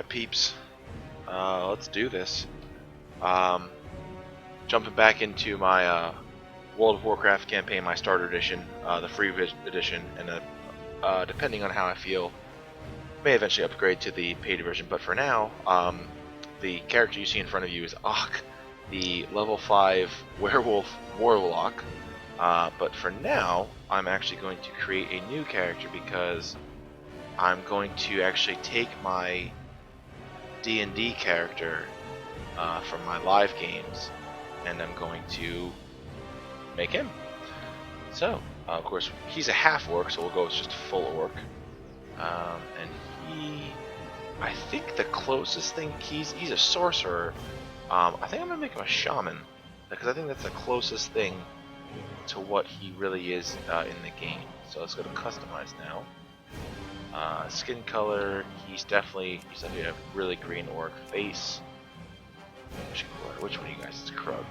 Alright, peeps. Let's do this. Jumping back into my World of Warcraft campaign, my starter edition, the free edition, and depending on how I feel, may eventually upgrade to the paid version. But for now, the character you see in front of you is Ak, the level 5 werewolf warlock. But for now, I'm actually going to create a new character because I'm going to actually take my D&D character from my live games, and I'm going to make him. So, of course, he's a half orc, so we'll go with just a full orc. And I think the closest thing, he's a sorcerer. I think I'm gonna make him a shaman because I think that's the closest thing to what he really is in the game. So let's go to customize now. Skin color, he's definitely a really green orc face. Which one of you guys is Krug?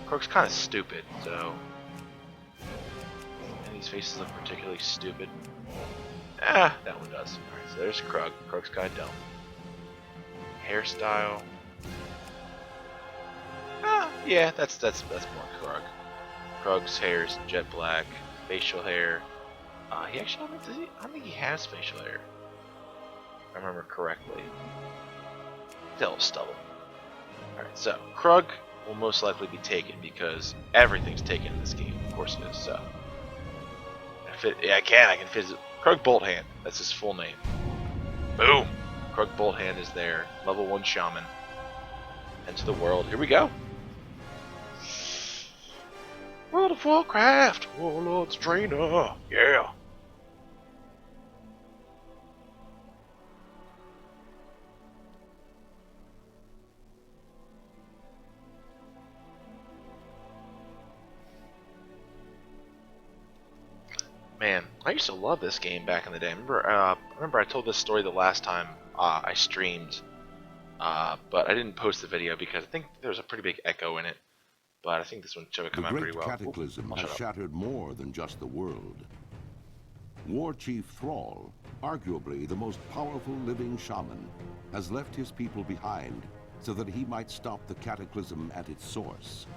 Krug's kind of stupid, so and these faces look particularly stupid. Ah, that one does. Alright, so there's Krug. Krug's kind of dumb. Hairstyle. Ah, yeah, that's more Krug. Krug's hair is jet black. Facial hair. He actually, I don't think he has facial hair. If I remember correctly. Still stubble. Alright, so Krug will most likely be taken because everything's taken in this game. Of course it is, so. I can fit his Krug Bolthand. That's his full name. Boom! Krug Bolthand is there. Level 1 Shaman. Enter the world. Here we go! World of Warcraft! Warlord's Trainer! Yeah! Man, I used to love this game back in the day. I remember I told this story the last time I streamed, but I didn't post the video because I think there was a pretty big echo in it. But I think this one should have come out pretty well. The great cataclysm has shattered more than just the world. War Chief Thrall, arguably the most powerful living shaman, has left his people behind so that he might stop the cataclysm at its source.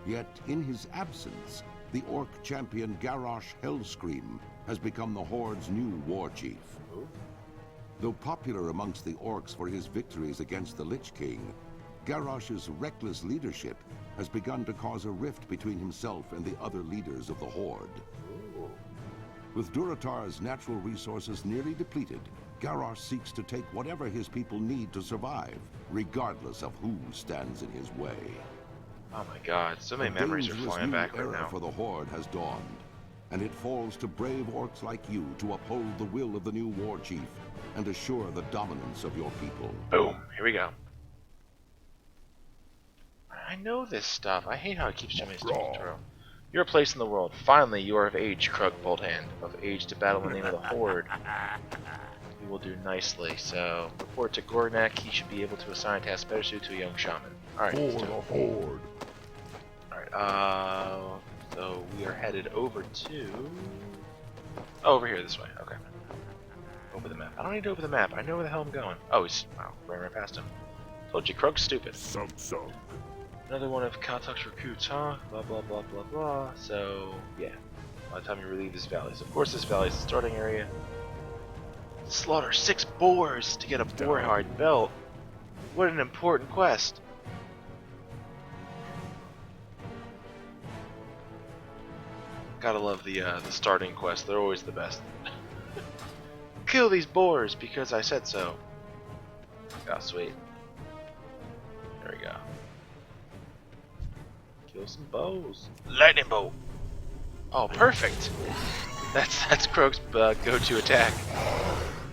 Yet, in his absence, the orc champion Garrosh Hellscream has become the Horde's new war chief. Though popular amongst the orcs for his victories against the Lich King, Garrosh's reckless leadership has begun to cause a rift between himself and the other leaders of the Horde. With Durotar's natural resources nearly depleted, Garrosh seeks to take whatever his people need to survive, regardless of who stands in his way. Oh my god, so many memories are flying back right now. For the Horde has dawned, and it falls to brave orcs like you to uphold the will of the new war chief and assure the dominance of your people. Boom, here we go. I know this stuff. I hate how it keeps jumping to control. Your place in the world. Finally, you are of age, Krug Bolthand. Of age to battle in the name of the Horde. You will do nicely. So, report to Gornak. He should be able to assign a task better suited to a young shaman. Alright, Horde. Alright, so we are headed over to... Oh, over here, this way. Okay. Over the map. I don't need to open the map. I know where the hell I'm going. Oh, he's... Wow, ran right past him. Told you, Krug's stupid. Another one of Kaltuk's recruits, huh? Blah, blah, blah, blah, blah. So, yeah. By the time you relieve this valley. So, of course, this valley is the starting area. Slaughter 6 boars to get a boar-hide belt. What an important quest. Gotta love the starting quest. They're always the best. Kill these boars because I said so. Oh, sweet. There we go. Kill some bows. Lightning bolt. Oh, perfect. That's Krug's go-to attack.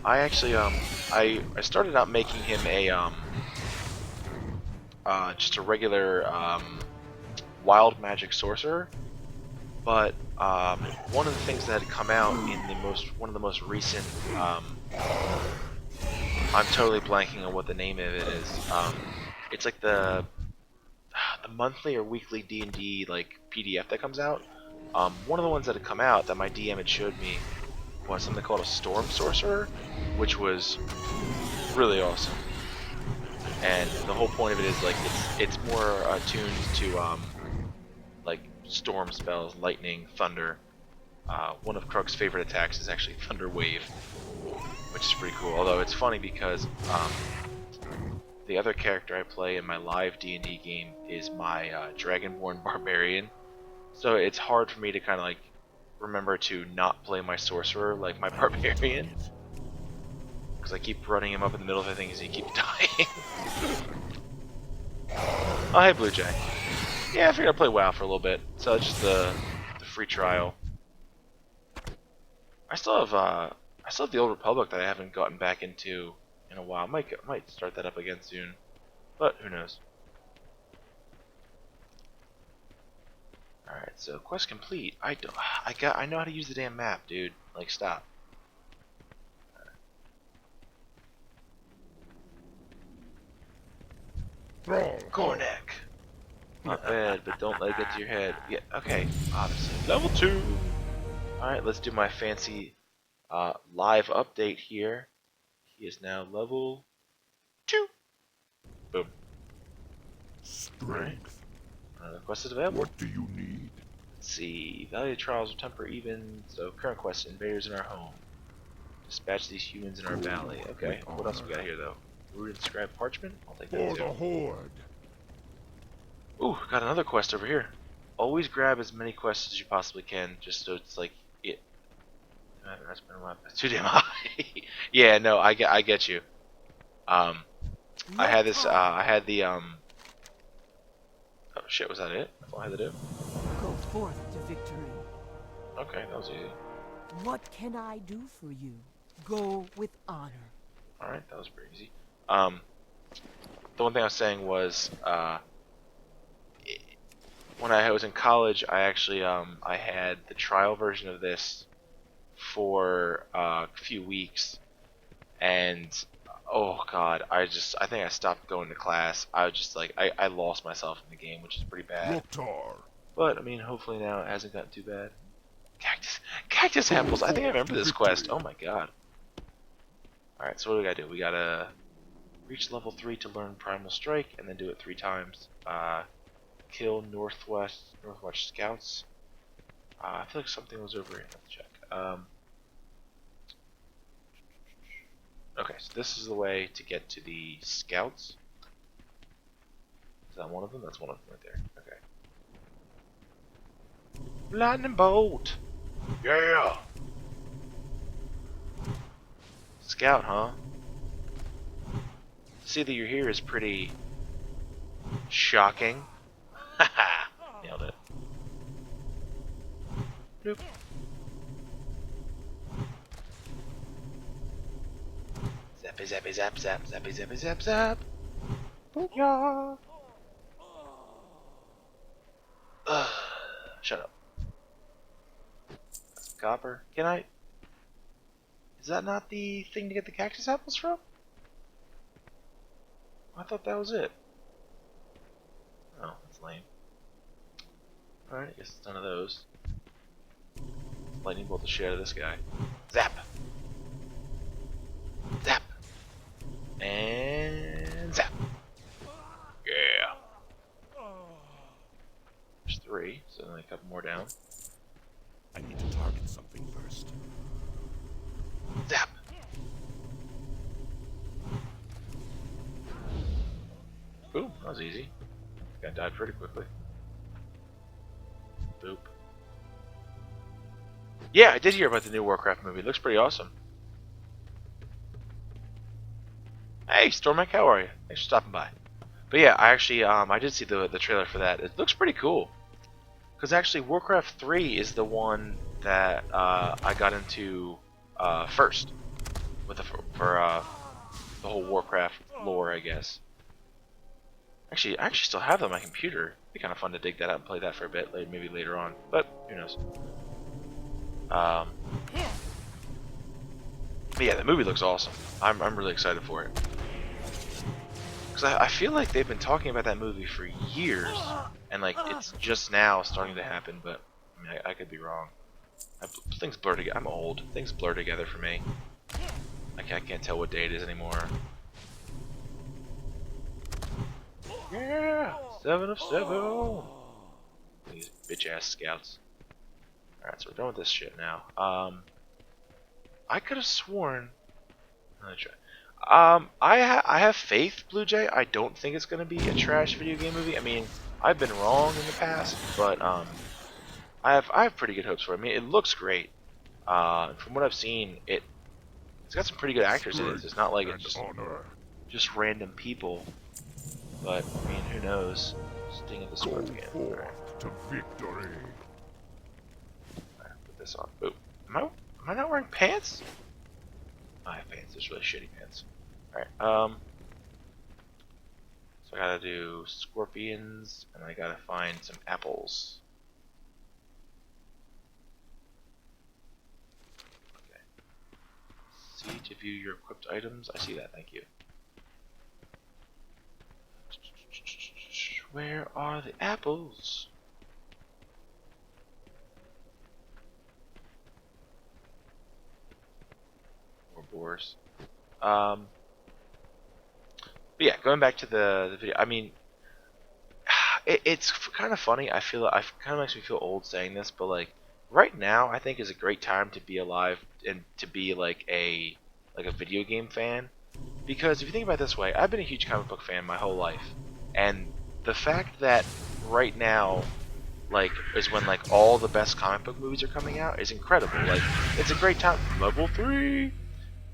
I actually I started out making him a just a regular wild magic sorcerer, but one of the things that had come out in one of the most recent I'm totally blanking on what the name of it is. It's like the monthly or weekly D&D like PDF that comes out. One of the ones that had come out that my DM had showed me something called a Storm Sorcerer, which was really awesome. And the whole point of it is like it's more attuned to like storm spells, lightning, thunder. One of Krug's favorite attacks is actually Thunder Wave, which is pretty cool. Although it's funny because the other character I play in my live D&D game is my Dragonborn Barbarian, so it's hard for me to kind of like remember to not play my Sorcerer like my Barbarian, because I keep running him up in the middle of the things and he keeps dying. Oh hey Blue Jay. Yeah, I figured I'd play WoW for a little bit, so it's just the free trial. I still have the Old Republic that I haven't gotten back into in a while. I might start that up again soon, but who knows. All right, so quest complete. I know how to use the damn map, dude. Like, stop. Gornek. Not bad, but don't let it get to your head. Yeah, okay. Obviously, level 2. All right, let's do my fancy live update here. He is now level 2. Boom. Strength. Another quest is available. What do you need? Let's see. Value of trials will temper even. So current quest: invaders in our home. Dispatch these humans in our valley. Okay. What else we got here though? Root and scribe parchment. I'll take that For too. the Horde. Ooh, got another quest over here. Always grab as many quests as you possibly can, just so it's like it. That's been a lot. That's too damn high. Yeah, no, I get you. I had this. I had the Oh shit, was that it? That's all I had to do? Go forth to victory. Okay, that was easy. What can I do for you? Go with honor. Alright, that was pretty easy. The one thing I was saying was, when I was in college, I actually, I had the trial version of this for a few weeks, and oh god, I think I stopped going to class. I was just like, I lost myself in the game, which is pretty bad. But I mean, hopefully now it hasn't gotten too bad. Cactus apples. I think I remember this quest. Oh my god. All right, so what do we gotta do? We gotta reach level 3 to learn Primal Strike, and then do it 3 times. Kill Northwest scouts. I feel like something was over here. Let's check. Okay, so this is the way to get to the scouts. Is that one of them? That's one of them right there. Okay. Lightning bolt! Yeah! Scout, huh? To see that you're here is pretty shocking. Haha! Nailed it. Bloop. Zappy zappy zap zap zappy zappy zap zap. Booyah! Shut up. That's copper. Can I? Is that not the thing to get the cactus apples from? I thought that was it. Oh, that's lame. Alright, I guess it's none of those. Lightning bolt the shit out of this guy. Zap! Zap! And zap! Yeah! There's 3, so only a couple more down. I need to target something first. Zap! Boom, that was easy. Guy died pretty quickly. Boop. Yeah, I did hear about the new Warcraft movie. It looks pretty awesome. Hey, Stormike, how are you? Thanks for stopping by. But yeah, I actually, I did see the trailer for that. It looks pretty cool. Because actually, Warcraft 3 is the one that I got into first with for the whole Warcraft lore, I guess. Actually, I actually still have that on my computer. It'd be kind of fun to dig that out and play that for a bit, maybe later on. But who knows? But yeah, the movie looks awesome. I'm really excited for it. Because I feel like they've been talking about that movie for years, and like it's just now starting to happen. But I mean, I could be wrong. Things blur together. I'm old. Things blur together for me. I can't tell what day it is anymore. Yeah! 7 of 7! These bitch-ass scouts. Alright, so we're done with this shit now. I could have sworn... Let me try. I have faith, Blue Jay. I don't think it's going to be a trash video game movie. I mean, I've been wrong in the past, but I have pretty good hopes for it. I mean, it looks great. From what I've seen, it's got some pretty good actors in it. It's not like it's just random people. But I mean, who knows? Sting of the Scorpion. Alright. To victory. Alright, put this on. Ooh, am I not wearing pants? I have pants. It's really shitty pants. Alright, so I gotta do scorpions, and I gotta find some apples. Okay. See to view your equipped items. I see that, thank you. Where are the apples? More boars. But yeah, going back to the video. I mean, it's kind of funny. I feel it kind of makes me feel old saying this, but like right now, I think is a great time to be alive and to be like a video game fan. Because if you think about it this way, I've been a huge comic book fan my whole life, and the fact that right now, like, is when like all the best comic book movies are coming out is incredible. Like, it's a great time. Level 3.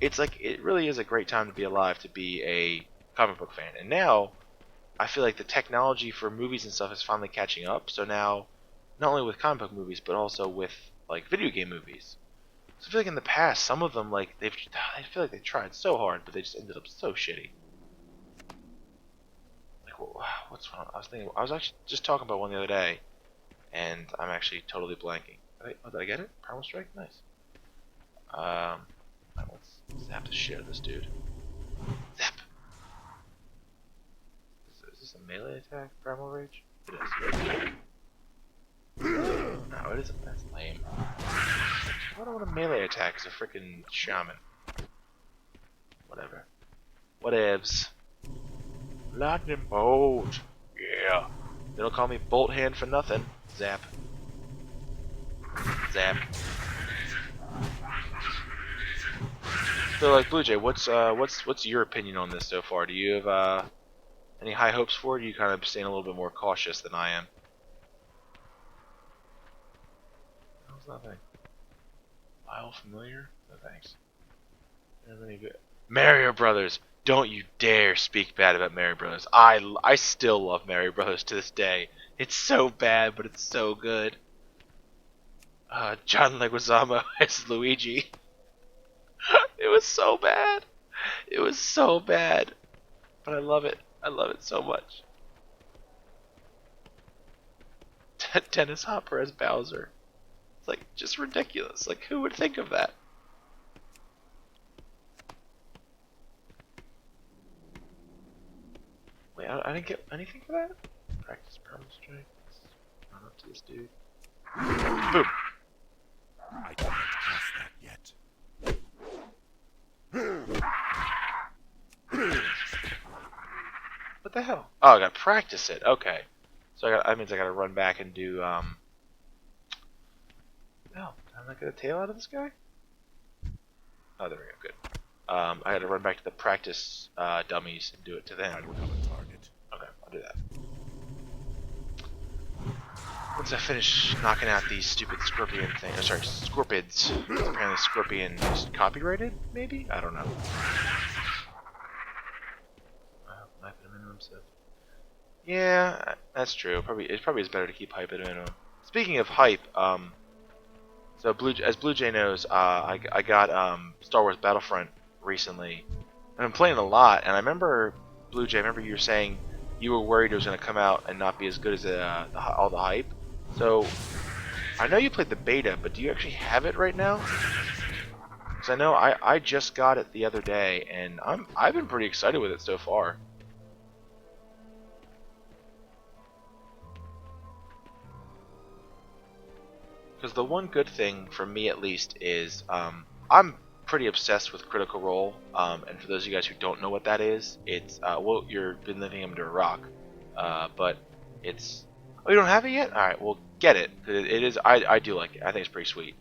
It's like it really is a great time to be alive to be a comic book fan. And now, I feel like the technology for movies and stuff is finally catching up. So now, not only with comic book movies, but also with like video game movies. So I feel like in the past, some of them like I feel like they tried so hard, but they just ended up so shitty. What's wrong? I was actually just talking about one the other day, and I'm actually totally blanking. Did I get it? Primal Strike? Nice. Let's zap the shit out of this dude. Zap! Is this a melee attack, Primal Rage? It is. No, it isn't. That's lame. I don't want a melee attack as a freaking shaman. Whatever. Whatevs. Lightning bolt. Yeah. They don't call me Bolthand for nothing. Zap. Zap. So, like, Blue Jay, what's your opinion on this so far? Do you have any high hopes for it? Or are you kind of staying a little bit more cautious than I am? How's nothing? File familiar? No thanks. Any good? Mario Brothers. Don't you dare speak bad about Mario Brothers. I still love Mario Brothers to this day. It's so bad, but it's so good. John Leguizamo as Luigi. It was so bad. It was so bad. But I love it. I love it so much. Dennis Hopper as Bowser. It's like just ridiculous. Like, who would think of that? Wait, I didn't get anything for that? Practice Primal Strike. Run up to this dude. Boom! I can't pass that yet. What the hell? Oh, I gotta practice it. Okay. So that means I gotta run back and do, No, did I not get a tail out of this guy? Oh, there we go, good. I had to run back to the practice dummies and do it to them. Okay, I'll do that. Once I finish knocking out these stupid scorpion things, sorry, scorpids. Apparently scorpion is copyrighted, maybe? I don't know. Hype at a minimum, so. Yeah, that's true. It probably is better to keep hype at a minimum. Speaking of hype, so as Blue Jay knows, I got Star Wars Battlefront recently, and I'm playing a lot. And I remember, Blue Jay, you were saying you were worried it was going to come out and not be as good as all the hype. So I know you played the beta, but do you actually have it right now? Because I know I just got it the other day, and I've been pretty excited with it so far. Because the one good thing for me at least is I'm pretty obsessed with Critical Role. And for those of you guys who don't know what that is, it's well, you've been living under a rock, but it's oh, you don't have it yet? All right, well, get it. It is I do like it. I think it's pretty sweet.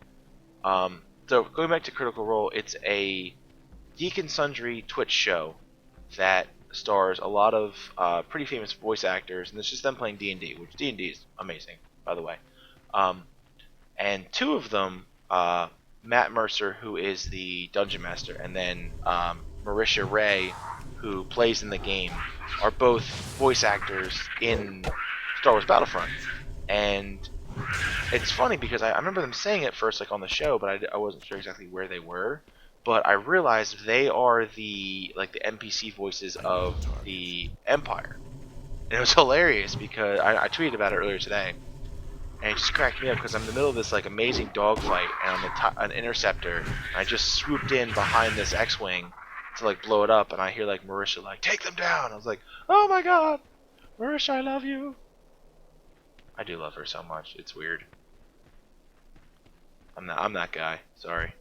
So going back to Critical Role, it's a Geek and Sundry Twitch show that stars a lot of pretty famous voice actors, and it's just them playing D&D, which D&D is amazing, by the way. And two of them, Matt Mercer, who is the Dungeon Master, and then Marisha Ray, who plays in the game, are both voice actors in Star Wars Battlefront. And it's funny because I remember them saying it first, like on the show, but I wasn't sure exactly where they were. But I realized they are the NPC voices of the Empire, and it was hilarious because I tweeted about it earlier today, and it just cracked me up because I'm in the middle of this like amazing dogfight, and I'm an interceptor, and I just swooped in behind this X-wing to like blow it up, and I hear like Marisha like take them down. I was like, oh my god, Marisha, I love you. I do love her so much. It's weird. I'm that guy. Sorry.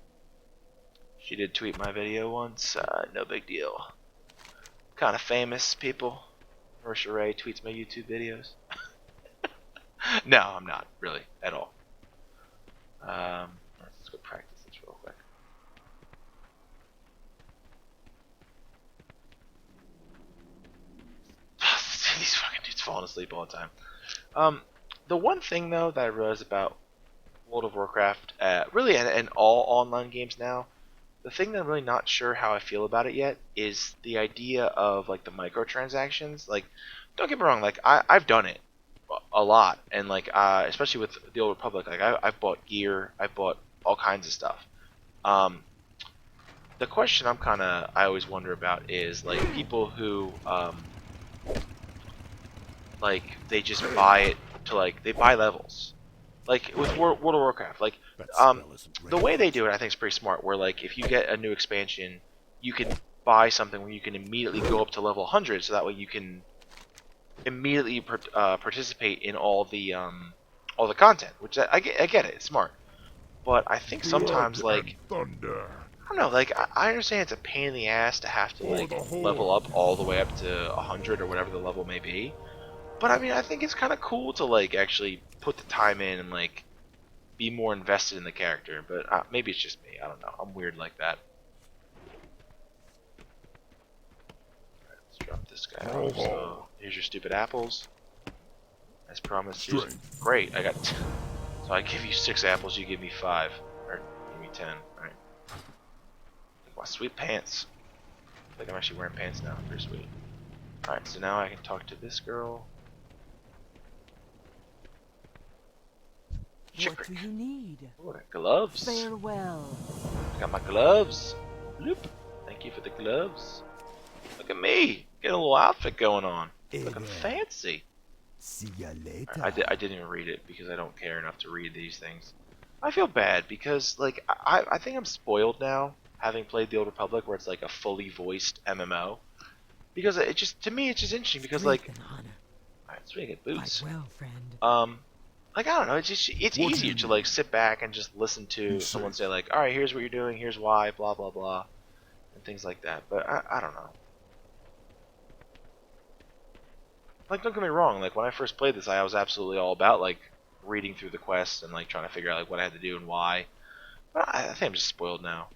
She did tweet my video once. No big deal. Kind of famous people. Marisha Ray tweets my YouTube videos. No, I'm not really at all. Let's go practice this real quick. These fucking dudes falling asleep all the time. The one thing though that I realized about World of Warcraft, really, and all online games now, the thing that I'm really not sure how I feel about it yet is the idea of like the microtransactions. Like, don't get me wrong, like I've done it a lot, and like especially with the Old Republic, like I've bought gear, I've bought all kinds of stuff. The question I always wonder about is like people who like they just buy it to like they buy levels. Like with World of Warcraft, like the way they do it, I think is pretty smart. Where like if you get a new expansion, you can buy something where you can immediately go up to level 100, so that way you can immediately participate in all the content. Which I get it, it's smart. But I think sometimes like Thunder. I don't know, like I understand it's a pain in the ass to have to like level up all the way up to 100 or whatever the level may be. But I mean, I think it's kind of cool to like actually put the time in and like be more invested in the character. But maybe it's just me. I don't know. I'm weird like that. Alright, let's drop this guy off. So here's your stupid apples. As promised. Great. I got. So I give you 6 apples. You give me 5, or give me 10. All right. My sweet pants. I feel like I'm actually wearing pants now. Pretty sweet. All right. So now I can talk to this girl. What do you need? Oh, I got gloves. Farewell. I got my gloves. Bloop. Thank you for the gloves. Look at me. Getting a little outfit going on. Looking fancy. See ya later. I didn't even read it because I don't care enough to read these things. I feel bad because like I think I'm spoiled now, having played the Old Republic, where it's like a fully voiced MMO. Because it just, to me, it's just interesting because like, alright, so we get boots. Well, friend. Like I don't know, it's easier to like sit back and just listen to someone say like, all right, here's what you're doing, here's why, blah blah blah, and things like that. But I don't know. Like, don't get me wrong, like when I first played this, I was absolutely all about like reading through the quests and like trying to figure out like what I had to do and why. But I think I'm just spoiled now.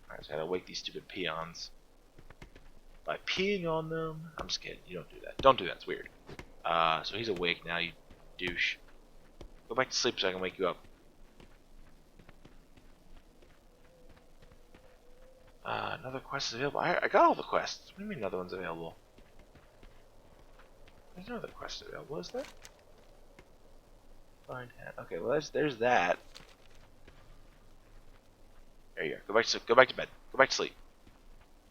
I just gotta wake these stupid peons by peeing on them. I'm just kidding. You don't do that. Don't do that. It's weird. So he's awake now, you douche. Go back to sleep so I can wake you up. Another quest is available. I got all the quests. What do you mean another one's available? There's no other quest available, is there? Find hat. Okay, well there's that. There you go. Go back to sleep. Go back to bed. Go back to sleep.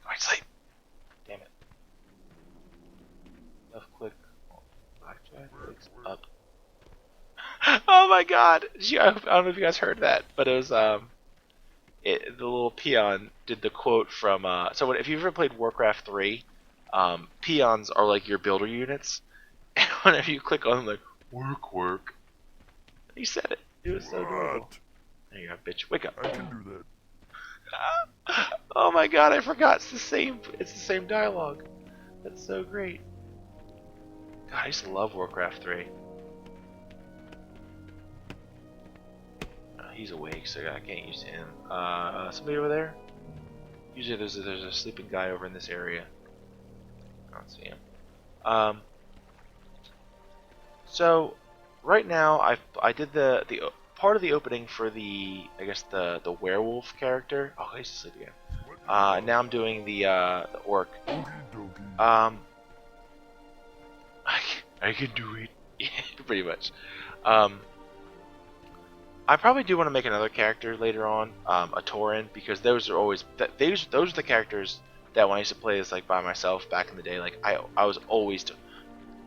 Go back to sleep. Damn it. Left click. Blackjack wakes up. Oh my god! I don't know if you guys heard that, but it was the little peon did the quote from so if you've ever played Warcraft 3, peons are like your builder units, and whenever you click on them, like work. He said it. It was so adorable. There you go, bitch. Wake up. I can do that. Oh my god, I forgot. It's the same dialogue. That's so great. God, I used to love Warcraft 3. He's awake, so I can't use him. Somebody over there? Usually there's a sleeping guy over in this area. I don't see him. So right now I did the part of the opening for the the werewolf character. Oh, he's asleep again. Now I'm doing the orc. Okie dokie. I can do it. Yeah, pretty much. I probably do want to make another character later on, a Tauren, because those are always those are the characters that when I used to play this like by myself back in the day, like I was always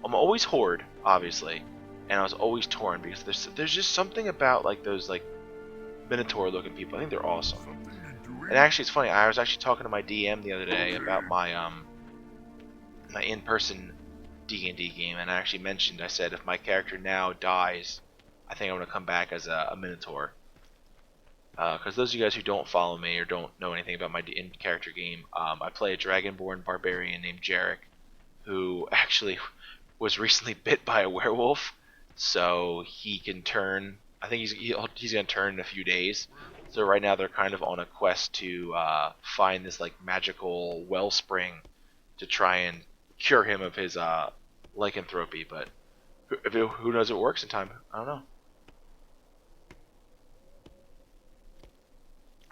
I'm always Horde, obviously, and I was always Tauren because there's just something about like those like Minotaur looking people. I think they're awesome. Something you doing? And actually, it's funny. I was actually talking to my DM the other day about my my in-person D&D game, and I actually mentioned, I said, if my character now dies, I think I'm going to come back as a Minotaur. Because those of you guys who don't follow me or don't know anything about my in-character game, I play a Dragonborn barbarian named Jarek, who actually was recently bit by a werewolf, so he can turn. I think he's going to turn in a few days. So right now they're kind of on a quest to find this like magical wellspring to try and cure him of his lycanthropy. But who knows if it works in time? I don't know.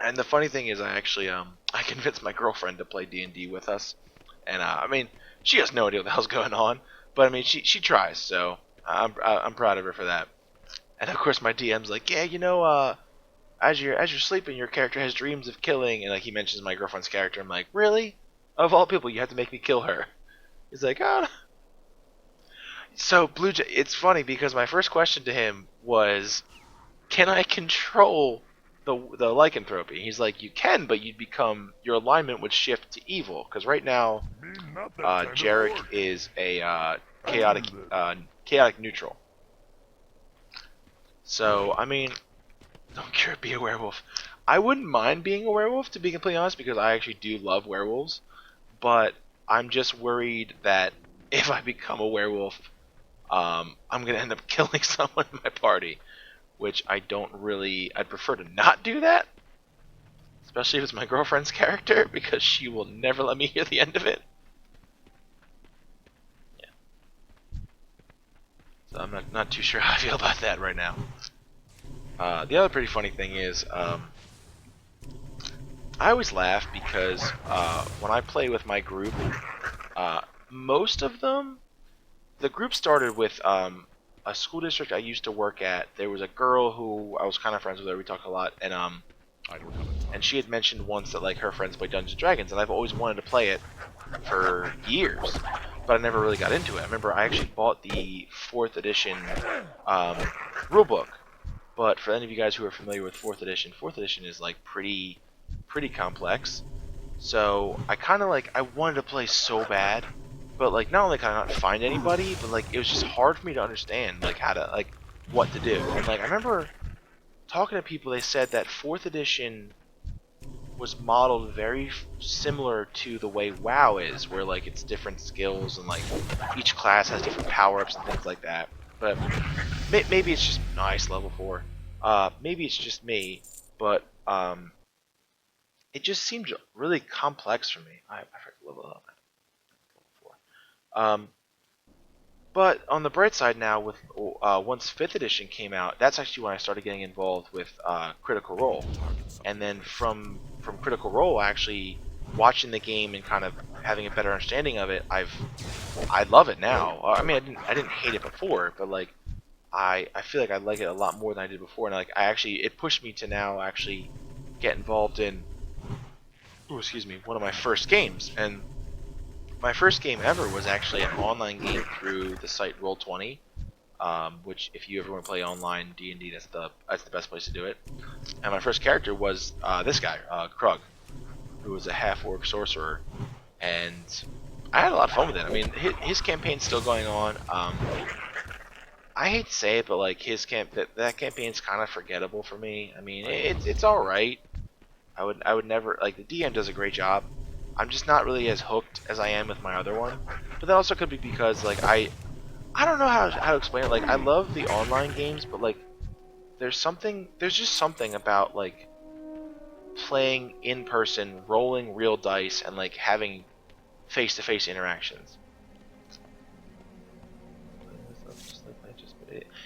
And the funny thing is, I actually I convinced my girlfriend to play D&D with us, and I mean, she has no idea what the hell's going on, but I mean, she tries, so I'm proud of her for that. And of course, my DM's like, yeah, you know, as you're sleeping, your character has dreams of killing, and like he mentions my girlfriend's character. I'm like, really? Of all people, you have to make me kill her? He's like, oh. So it's funny because my first question to him was, can I control the lycanthropy? He's like, you can, but your alignment would shift to evil, because right now Me not that kind of Jarek orc. is a chaotic neutral. So I mean, don't care to be a werewolf. I wouldn't mind being a werewolf, to be completely honest, because I actually do love werewolves. But I'm just worried that if I become a werewolf, I'm gonna end up killing someone in my party, which I don't really. I'd prefer to not do that, especially if it's my girlfriend's character, because she will never let me hear the end of it. Yeah. So I'm not too sure how I feel about that right now. The other pretty funny thing is, I always laugh because when I play with my group, most of them, the group started with a school district I used to work at. There was a girl who I was kind of friends with her. We talked a lot, and I don't have a and she had mentioned once that like her friends play Dungeons and Dragons, and I've always wanted to play it for years, but I never really got into it. I remember I actually bought the 4th edition rulebook, but for any of you guys who are familiar with 4th edition is like pretty complex. So I kind of like, I wanted to play so bad, but like not only could I not find anybody, but like it was just hard for me to understand like how to like what to do. And like I remember talking to people, they said that 4th edition was modeled very similar to the way WoW is, where like it's different skills and like each class has different power-ups and things like that. But maybe it's just nice level 4. Maybe it's just me, but it just seemed really complex for me. I forgot to level up. Level 4. But on the bright side now, with once 5th edition came out, that's actually when I started getting involved with Critical Role. And then from Critical Role, actually watching the game and kind of having a better understanding of it, I love it now. I mean, I didn't hate it before, but like I feel like I like it a lot more than I did before, and like it pushed me to now actually get involved in one of my first games. And my first game ever was actually an online game through the site Roll20, which if you ever want to play online D&D, that's the best place to do it. And my first character was this guy, Krug, who was a half-orc sorcerer, and I had a lot of fun with it. I mean, his campaign's still going on. I hate to say it, but like his that campaign's kind of forgettable for me. I mean, it's all right. I would never like the DM does a great job. I'm just not really as hooked as I am with my other one. But that also could be because like I don't know how to explain it. Like I love the online games, but like there's just something about like playing in person, rolling real dice, and like having face-to-face interactions.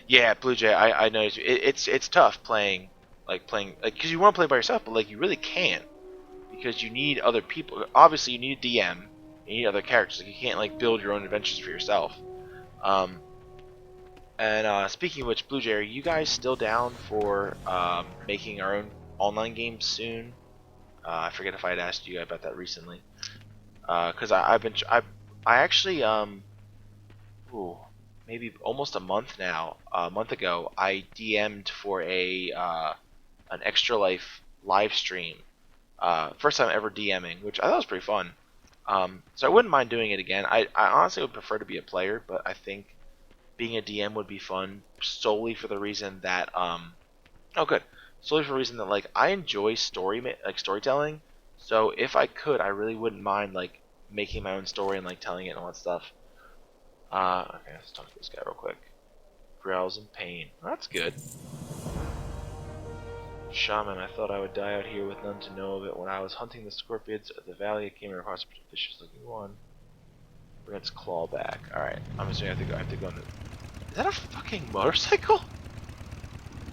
Yeah, Blue Jay, I know it's tough playing like because you want to play by yourself, but like you really can't because you need other people. Obviously, you need a DM, you need other characters. Like you can't like build your own adventures for yourself. And speaking of which, Blue Jay, are you guys still down for making our own online games soon? I forget if I had asked you about that recently. Because I actually ooh, maybe almost a month now. A month ago, I DM'd for an Extra Life live stream. First time ever DMing, which I thought was pretty fun. So I wouldn't mind doing it again. I honestly would prefer to be a player, but I think being a DM would be fun solely for the reason that oh good, solely for the reason that like I enjoy storytelling. So if I could, I really wouldn't mind like making my own story and like telling it and all that stuff. Okay, let's talk to this guy real quick. Growls in pain. That's good. Shaman, I thought I would die out here with none to know of it. When I was hunting the scorpions of the valley, I came across a vicious looking one. Bring its claw back. Alright, I'm assuming I have to go into... Is that a fucking motorcycle?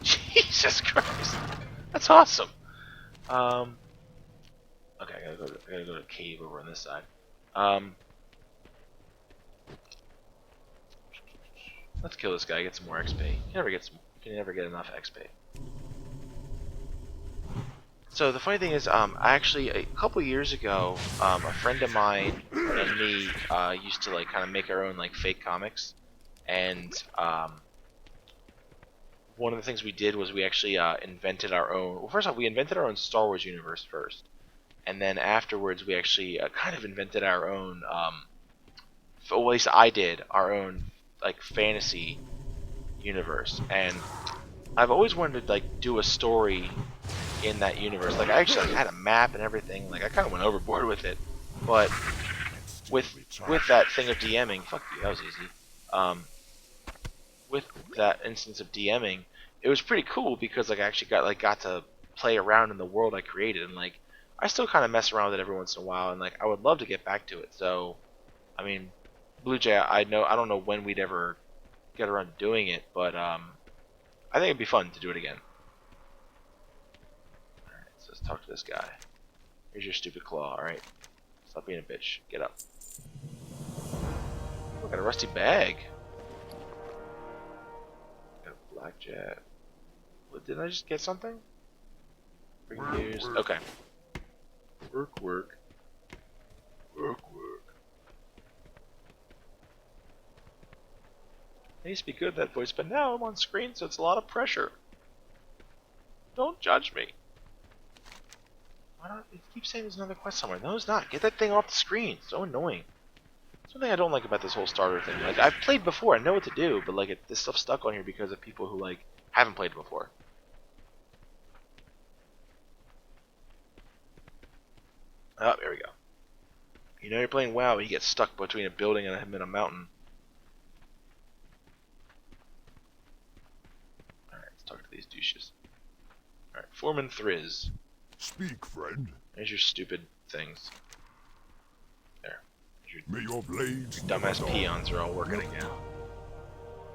Jesus Christ. That's awesome. Okay, I gotta go to a cave over on this side. Let's kill this guy, get some more XP. You can never get enough XP. So the funny thing is, I actually a couple years ago, a friend of mine and me used to like kind of make our own like fake comics, and one of the things we did was we actually invented our own. Well, first off, we invented our own Star Wars universe first, and then afterwards we actually kind of invented our own. Well, at least I did our own like fantasy universe, and I've always wanted to like do a story in that universe. Like I actually like, had a map and everything. Like I kind of went overboard with it, but with that thing of DMing, fuck you, that was easy. With that instance of DMing, it was pretty cool because like I actually got to play around in the world I created, and like I still kind of mess around with it every once in a while, and like I would love to get back to it. So, I mean, Blue Jay, I don't know when we'd ever get around to doing it, but I think it'd be fun to do it again. Alright, so let's talk to this guy. Here's your stupid claw, alright? Stop being a bitch. Get up. Oh, got a rusty bag. Got a blackjack. What, didn't I just get something? Bring news. Okay. Work. I used to be good at that voice, but now I'm on screen, so it's a lot of pressure. Don't judge me. Why not? It keeps saying there's another quest somewhere. No, it's not. Get that thing off the screen. It's so annoying. Something I don't like about this whole starter thing. Like, I've played before. I know what to do, but, like, this stuff's stuck on here because of people who, like, haven't played before. Oh, there we go. You know you're playing WoW, you get stuck between a building and a mountain. Alright, let's talk to these douches. Alright, Foreman Thriz. Speak, friend. There's your stupid things. There. May your blades Dumbass peons are all working again.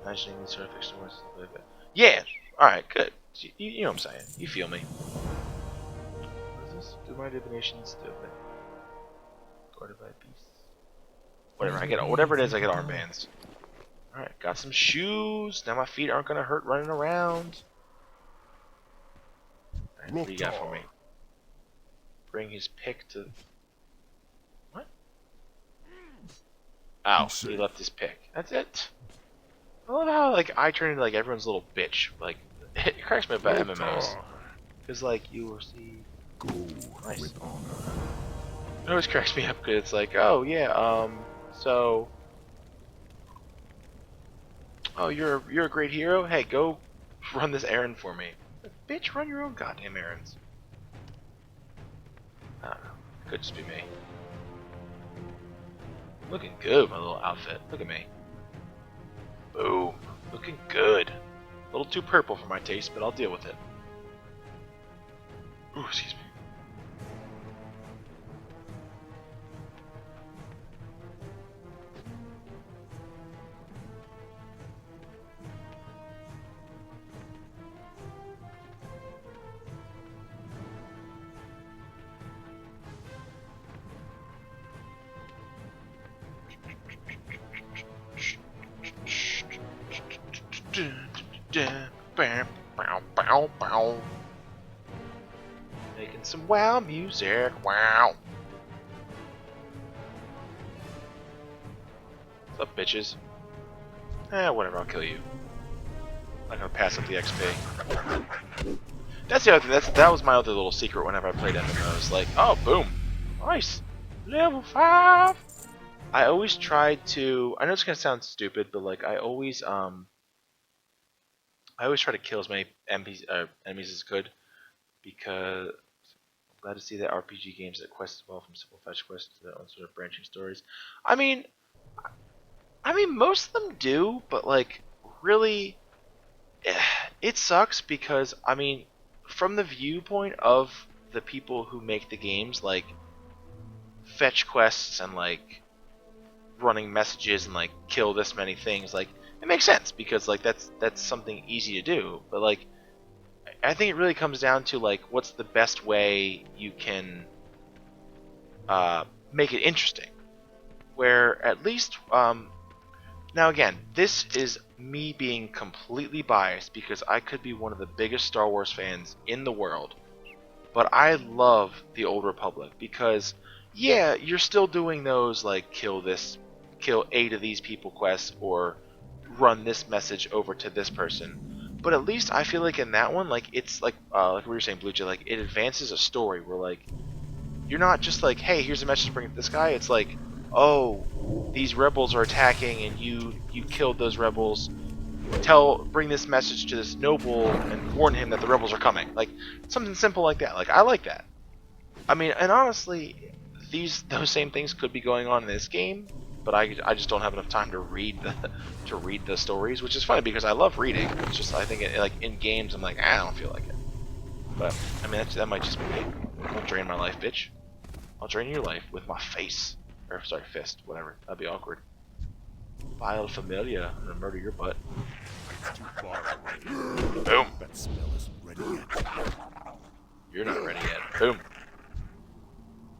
Imagining these sort of fiction words. Yeah! Alright, good. You know what I'm saying. You feel me. What is this? Do my divination stupid. Guarded by beasts. Whatever, I get whatever it is, I get armbands. Alright, got some shoes. Now my feet aren't gonna hurt running around. Alright, what do you got for me? Bring his pick to... What? Oh, he left his pick. That's it. I love how, like, I turn into, like, everyone's little bitch. Like, it cracks me about MMOs. Because, like, you will see... Go nice. with honor. It always cracks me up because it's like, oh, yeah, so... Oh, you're a great hero? Hey, go run this errand for me. Bitch, run your own goddamn errands. I don't know. Could just be me. Looking good with my little outfit. Look at me. Boom. Looking good. A little too purple for my taste, but I'll deal with it. Ooh, excuse me. Making some wow music. Wow. What's up, bitches? Whatever, I'll kill you. I'm not gonna pass up the XP. That's the other thing. That was my other little secret whenever I played MMOs. Like, oh, boom, nice, level 5. I always tried to. I know it's gonna sound stupid, but like I always try to kill as many enemies as I could, because I'm glad to see that RPG games that quest as well, from simple fetch quests to their own sort of branching stories. I mean, most of them do, but like really, it sucks because I mean, from the viewpoint of the people who make the games, like fetch quests and like running messages and like kill this many things, like it makes sense because like that's something easy to do. But like I think it really comes down to like what's the best way you can make it interesting. Where at least now again, this is me being completely biased because I could be one of the biggest Star Wars fans in the world, but I love the Old Republic because yeah, you're still doing those like kill 8 of these people quests or run this message over to this person. But at least I feel like in that one, like it's like we were saying, Blue Jay, like it advances a story where like you're not just like, hey, here's a message to bring to this guy. It's like, oh, these rebels are attacking and you killed those rebels. Bring this message to this noble and warn him that the rebels are coming. Like something simple like that. Like I like that. I mean, and honestly, those same things could be going on in this game, but I just don't have enough time to read the stories, which is funny because I love reading. It's just I think like in games I'm like, I don't feel like it. But I mean that might just be me. Don't drain my life, bitch. I'll drain your life with my face. Or sorry, fist, whatever. That'd be awkward. Vile familia, I'm gonna murder your butt. It's too far away. Boom. That smell isn't ready yet. You're not ready yet. Boom.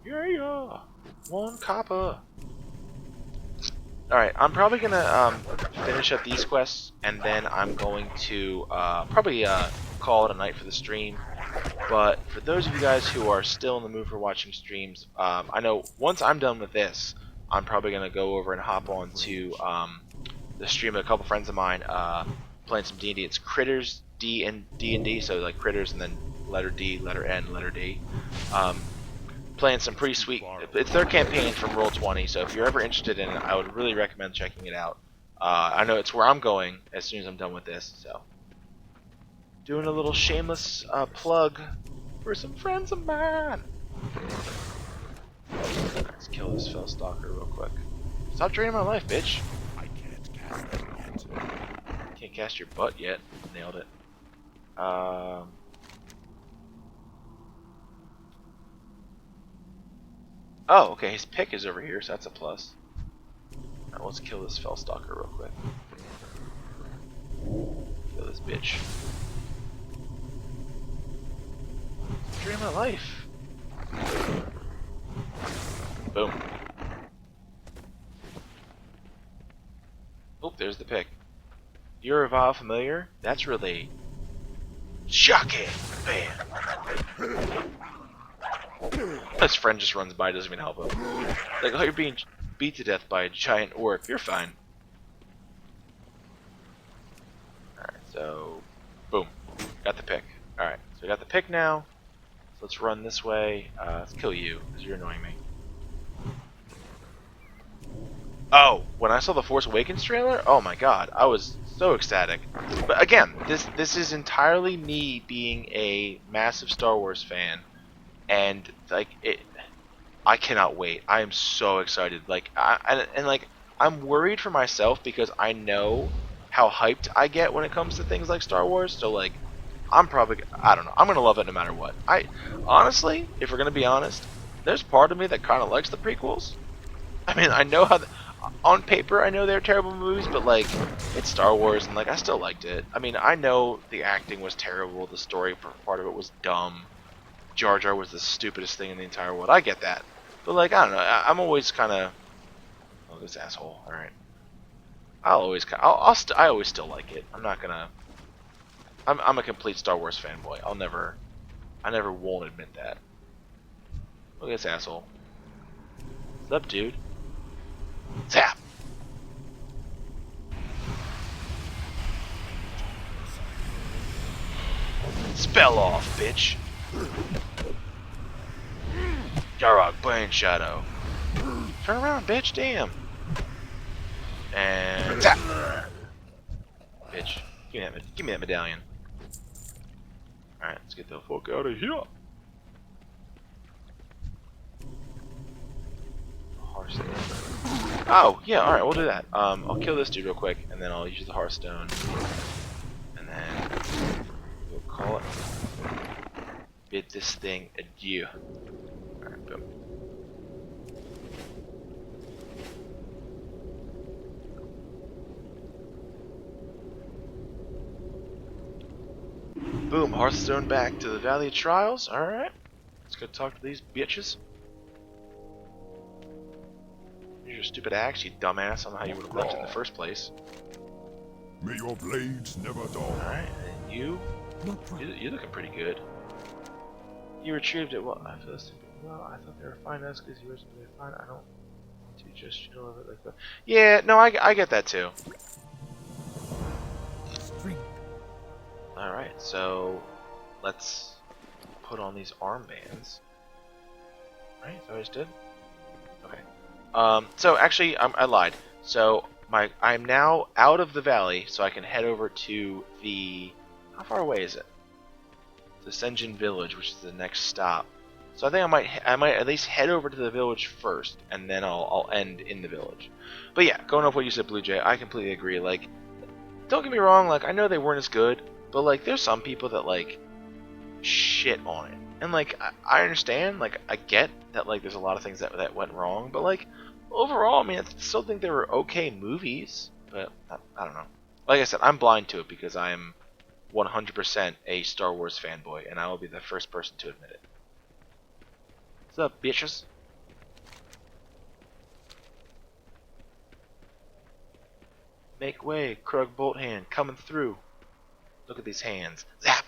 Yeah. 1 copper. Alright, I'm probably gonna finish up these quests, and then I'm going to probably call it a night for the stream. But for those of you guys who are still in the mood for watching streams, I know once I'm done with this, I'm probably going to go over and hop on to the stream of a couple friends of mine playing some D&D. It's Critters, D&D, so like Critters and then letter D, letter N, letter D. Playing some pretty sweet, it's their campaign from Roll20, so if you're ever interested in it, I would really recommend checking it out. I know it's where I'm going as soon as I'm done with this, so. Doing a little shameless plug for some friends of mine. Let's kill this fell stalker real quick. Stop draining my life, bitch. I can't cast that yet. Can't cast your butt yet. Nailed it. Oh, okay, his pick is over here, so that's a plus. Now let's kill this fell stalker real quick. Kill this bitch. Drain my life. Boom. Oh, there's the pick. You're a vile familiar? That's really shocking. Bam. His friend just runs by, doesn't even help him. Like, oh, you're being beat to death by a giant orc. You're fine. Alright, so boom. Got the pick. Alright, so we got the pick now. So let's run this way. Let's kill you, because you're annoying me. Oh, when I saw the Force Awakens trailer, oh my god, I was so ecstatic. But again, this is entirely me being a massive Star Wars fan, and like I cannot wait. I am so excited. Like, like I'm worried for myself because I know how hyped I get when it comes to things like Star Wars. So like, I don't know. I'm gonna love it no matter what. I honestly, if we're gonna be honest, there's part of me that kind of likes the prequels. I mean, I know how on paper I know they're terrible movies, but like it's Star Wars and like I still liked it. I mean, I know the acting was terrible, the story part of it was dumb. Jar Jar was the stupidest thing in the entire world. I get that. But like I don't know, I'm always kind of oh this asshole. All right, I always still like it. I'm not gonna. I'm a complete Star Wars fanboy. I never won't admit that. Look at this asshole. What's up, dude? Zap. Spell off, bitch. Jarok, Bane Shadow. Turn around, bitch. Damn. And zap. Bitch. Give me that medallion. Alright, let's get the fuck out of here. Oh, yeah, alright, we'll do that. I'll kill this dude real quick, and then I'll use the Hearthstone. And then we'll call it. Bid this thing adieu. Alright, boom. Boom, Hearthstone back to the Valley of Trials. Alright. Let's go talk to these bitches. Here's your stupid axe, you dumbass. I don't know how you would have left it in the first place. May your blades never dull. Alright, and you're looking pretty good. You retrieved it. Well, I feel stupid. Well, I thought they were fine us because you were really fine. I don't want to just chill over it like that. Yeah, no, I get that too. Alright, so let's put on these armbands. Right, is that what I just did? Okay. So actually, I lied. So I'm now out of the valley, so I can head over to the. How far away is it? The Senjin village, which is the next stop. So I think I might at least head over to the village first, and then I'll end in the village. But yeah, going off what you said, Blue Jay, I completely agree. Like, don't get me wrong. Like, I know they weren't as good, but like, there's some people that like shit on it, and like I understand. Like, I get that like there's a lot of things that went wrong, but like overall, I mean, I still think they were okay movies. But I don't know. Like I said, I'm blind to it because I am 100% a Star Wars fanboy, and I will be the first person to admit it. What's up, bitches? Make way, Krug Bolthand, coming through. Look at these hands. Zap!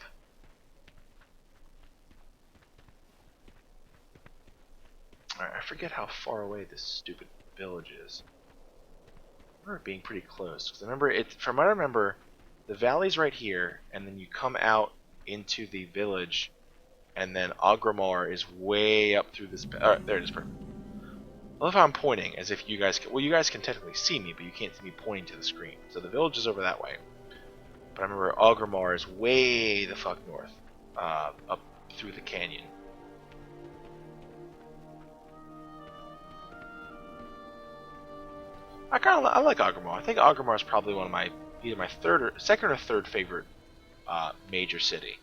Alright, I forget how far away this stupid village is. I remember it being pretty close, because I remember from what I remember, the valley's right here, and then you come out into the village, and then Agramar is way up through this. Alright, there it is. Perfect. I love how I'm pointing, as if you guys can. Well, you guys can technically see me, but you can't see me pointing to the screen. So the village is over that way. But I remember Agramar is way the fuck north, up through the canyon. I like Agramar. I think Agramar is probably one of my either my second or third favorite major city.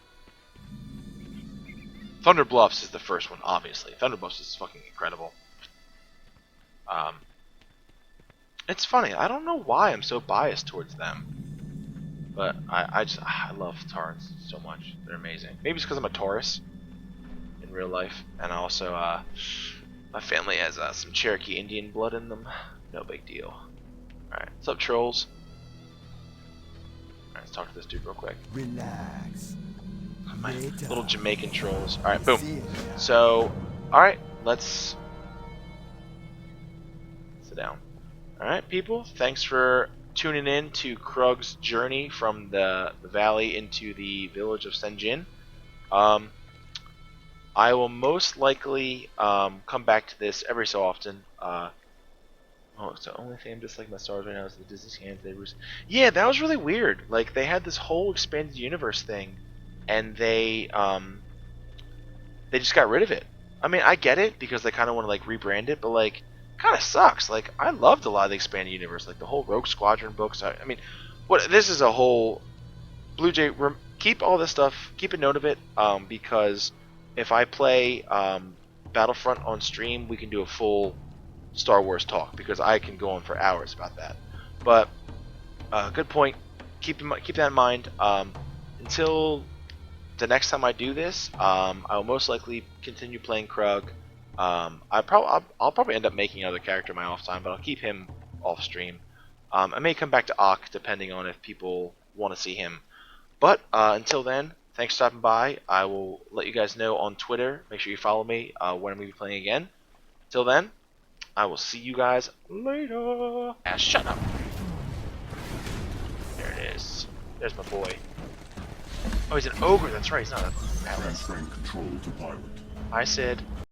Thunder Bluffs is the first one, obviously. Thunder Bluffs is fucking incredible. It's funny. I don't know why I'm so biased towards them, but I love Taurans so much. They're amazing. Maybe it's because I'm a Taurus in real life, and also my family has some Cherokee Indian blood in them. No big deal. Alright, what's up, trolls? Alright, let's talk to this dude real quick. Relax. My little Jamaican trolls. Alright, boom. So, alright, let's sit down. Alright, people, thanks for tuning in to Krug's journey from the valley into the village of Senjin. I will most likely come back to this every so often. Oh, it's the only thing I'm disliking about Star Wars right now is the Disney scans. Yeah, that was really weird. Like they had this whole expanded universe thing, and they just got rid of it. I mean, I get it because they kind of want to like rebrand it, but like, kind of sucks. Like I loved a lot of the expanded universe, like the whole Rogue Squadron books. I mean, what this is a whole Blue Jay. Keep all this stuff. Keep a note of it, because if I play Battlefront on stream, we can do a full Star Wars talk because I can go on for hours about that. But good point. Keep that in mind. Until the next time I do this, I will most likely continue playing Krug. I'll probably end up making another character in my off time, but I'll keep him off stream. I may come back to Ock depending on if people want to see him. But until then, thanks for stopping by. I will let you guys know on Twitter. Make sure you follow me when I'm going to be playing again. Till then, I will see you guys later. Ah, shut up. There it is. There's my boy. Oh, he's an ogre. That's right. He's not a palace. Transferring control to pilot. I said